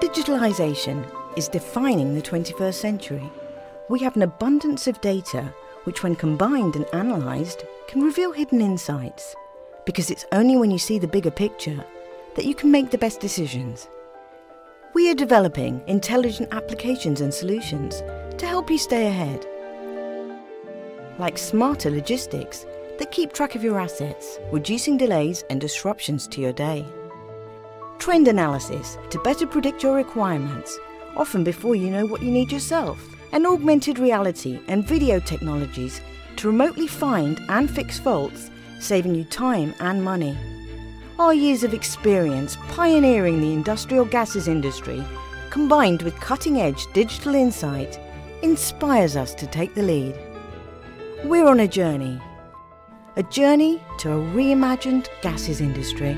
Digitalisation is defining the 21st century. We have an abundance of data which, when combined and analysed, can reveal hidden insights, because it's only when you see the bigger picture that you can make the best decisions. We are developing intelligent applications and solutions to help you stay ahead, like smarter logistics that keep track of your assets, reducing delays and disruptions to your day. Trend analysis to better predict your requirements, often before you know what you need yourself. And augmented reality and video technologies to remotely find and fix faults, saving you time and money. Our years of experience pioneering the industrial gases industry, combined with cutting-edge digital insight, inspires us to take the lead. We're on a journey to a reimagined gases industry.